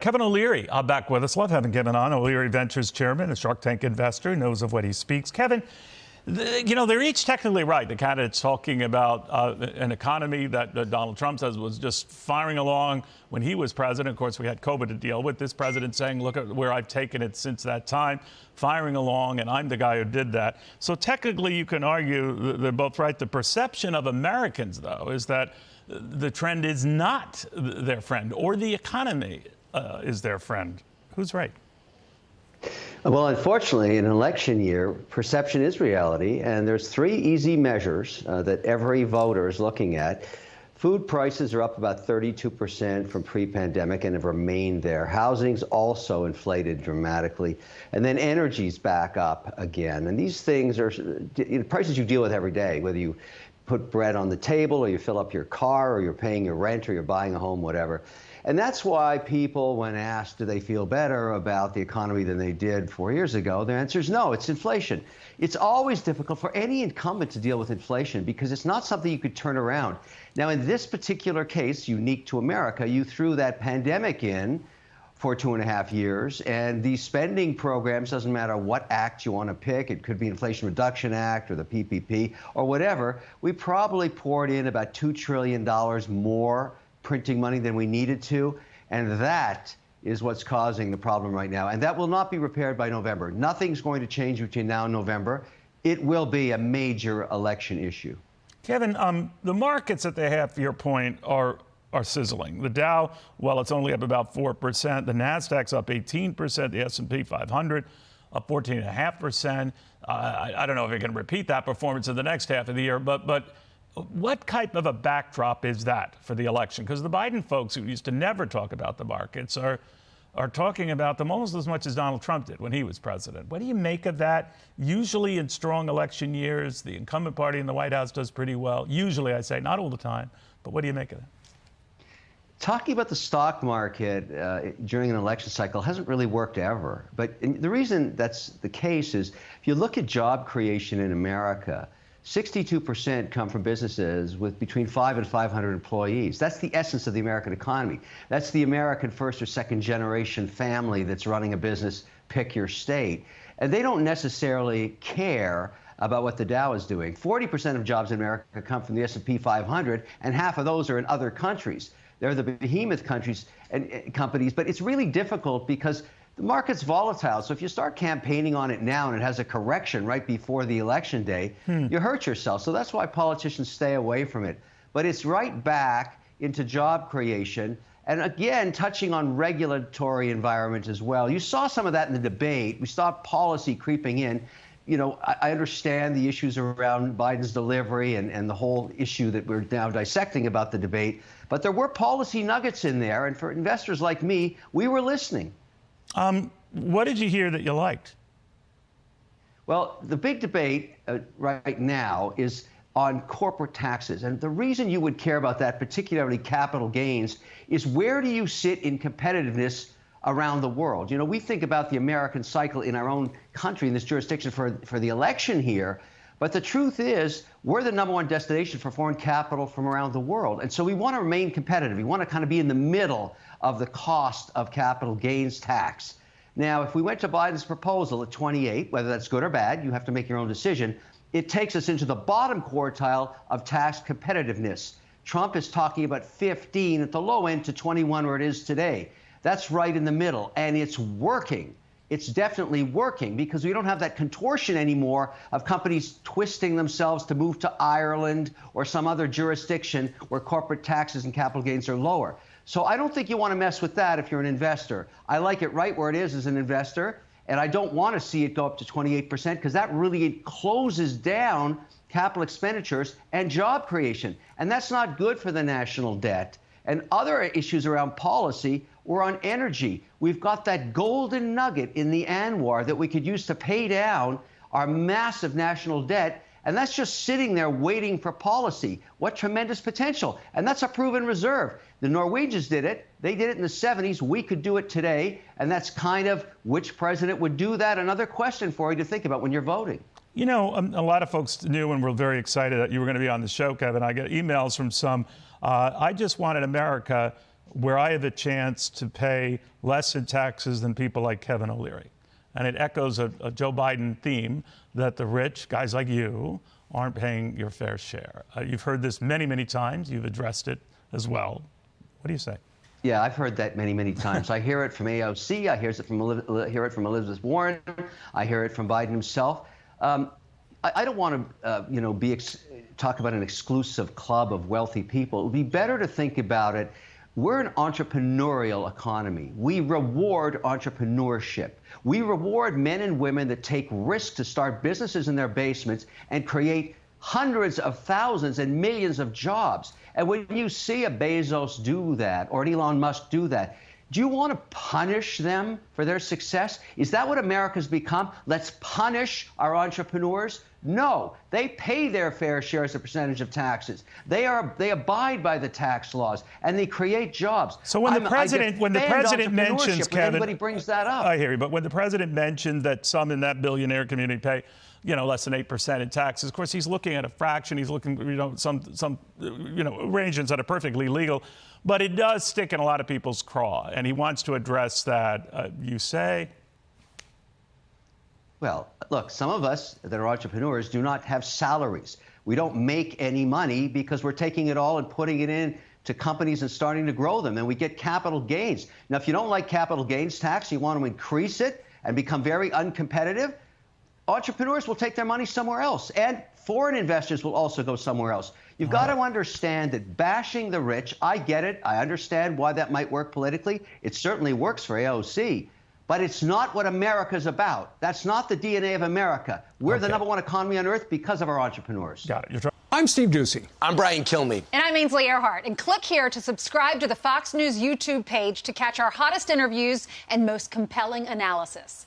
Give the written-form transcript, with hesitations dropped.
Kevin O'Leary, back with us. Love having Kevin on. O'Leary Ventures chairman, a Shark Tank investor, knows of what he speaks. Kevin, they're each technically right. The candidates talking about an economy that Donald Trump says was just firing along when he was president. Of course, we had COVID to deal with. This president saying, look at where I've taken it since that time, firing along, and I'm the guy who did that. So technically, you can argue they're both right. The perception of Americans, though, is that the trend is not their friend, or the economy is their friend. Who's right? Well, unfortunately, in an election year, perception is reality, and there's three easy measures that every voter is looking at. Food prices are up about 32% from pre-pandemic and have remained there. Housing's also inflated dramatically, and then energy's back up again. And these things are prices you deal with every day, whether you put bread on the table or you fill up your car or you're paying your rent or you're buying a home, whatever. And that's why people, when asked, do they feel better about the economy than they did 4 years ago, their answer is no, it's inflation. It's always difficult for any incumbent to deal with inflation because it's not something you could turn around. Now, in this particular case, unique to America, you threw that pandemic in for 2.5 years, and these spending programs, doesn't matter what act you want to pick, it could be Inflation Reduction Act or the PPP or whatever, we probably poured in about $2 trillion more printing money than we needed to, and that is what's causing the problem right now. And that will not be repaired by November. Nothing's going to change between now and November. It will be a major election issue. Kevin, the markets at the half-year point are sizzling. The Dow, well, it's only up about 4%. The Nasdaq's up 18%. The S&P 500 up 14.5%. I don't know if it can repeat that performance in the next half of the year, but what type of a backdrop is that for the election? Because the Biden folks, who used to never talk about the markets, are talking about them almost as much as Donald Trump did when he was president. What do you make of that? Usually in strong election years, the incumbent party in the White House does pretty well. Usually, I say, not all the time. But what do you make of that? Talking about the stock market during an election cycle hasn't really worked ever. But the reason that's the case is if you look at job creation in America, 62% come from businesses with between 5 and 500 employees. That's the essence of the American economy. That's the American first or second generation family that's running a business, pick your state. And they don't necessarily care about what the Dow is doing. 40% of jobs in America come from the S&P 500, and half of those are in other countries. They're the behemoth countries and companies, but it's really difficult because the market's volatile. So if you start campaigning on it now and it has a correction right before the election day, you hurt yourself. So that's why politicians stay away from it. But it's right back into job creation. And again, touching on regulatory environment as well. You saw some of that in the debate. We saw policy creeping in. You know, I understand the issues around Biden's delivery and the whole issue that we're now dissecting about the debate. But there were policy nuggets in there. And for investors like me, we were listening. What did you hear that you liked? Well, the big debate right now is on corporate taxes. And the reason you would care about that, particularly capital gains, is where do you sit in competitiveness around the world? You know, we think about the American cycle in our own country, in this jurisdiction for the election here. But the truth is, we're the #1 destination for foreign capital from around the world. And so we want to remain competitive. We want to kind of be in the middle of the cost of capital gains tax. Now, if we went to Biden's proposal at 28, whether that's good or bad, you have to make your own decision, it takes us into the bottom quartile of tax competitiveness. Trump is talking about 15 at the low end to 21 where it is today. That's right in the middle, and it's working. It's definitely working because we don't have that contortion anymore of companies twisting themselves to move to Ireland or some other jurisdiction where corporate taxes and capital gains are lower. So I don't think you want to mess with that if you're an investor. I like it right where it is as an investor, and I don't want to see it go up to 28% because that really closes down capital expenditures and job creation. And that's not good for the national debt. And other issues around policy or on energy. We've got that golden nugget in the ANWR that we could use to pay down our massive national debt. And that's just sitting there waiting for policy. What tremendous potential. And that's a proven reserve. The Norwegians did it. They did it in the 70s. We could do it today. And that's kind of which president would do that. Another question for you to think about when you're voting. You know, a lot of folks knew and were very excited that you were going to be on the show, Kevin. I get emails from some. I just wanted America where I have a chance to pay less in taxes than people like Kevin O'Leary. And it echoes a Joe Biden theme that the rich, guys like you, aren't paying your fair share. You've heard this many, many times. You've addressed it as well. What do you say? Yeah, I've heard that many, many times. I hear it from AOC. I hear it from Elizabeth Warren. I hear it from Biden himself. I don't want to, talk about an exclusive club of wealthy people. It would be better to think about it. We're an entrepreneurial economy. We reward entrepreneurship. We reward men and women that take risks to start businesses in their basements and create hundreds of thousands and millions of jobs. And when you see a Bezos do that or an Elon Musk do that, do you want to punish them for their success? Is that what America's become? Let's punish our entrepreneurs? No, they pay their fair share as a percentage of taxes. They abide by the tax laws and they create jobs. So when the president mentions, Kevin, everybody brings that up. I hear you, but when the president mentioned that some in that billionaire community pay, less than 8% in taxes, of course he's looking at a fraction. He's looking, some arrangements that are perfectly legal, but it does stick in a lot of people's craw, and he wants to address that. You say? Well, look, some of us that are entrepreneurs do not have salaries. We don't make any money because we're taking it all and putting it in to companies and starting to grow them, and we get capital gains. Now, if you don't like capital gains tax, you want to increase it and become very uncompetitive, entrepreneurs will take their money somewhere else, and foreign investors will also go somewhere else. You've got to understand that bashing the rich, I get it. I understand why that might work politically. It certainly works for AOC. But it's not what America's about. That's not the DNA of America. We're the #1 economy on earth because of our entrepreneurs. Got it. I'm Steve Ducey. I'm Brian Kilmeade. And I'm Ainsley Earhart. And click here to subscribe to the Fox News YouTube page to catch our hottest interviews and most compelling analysis.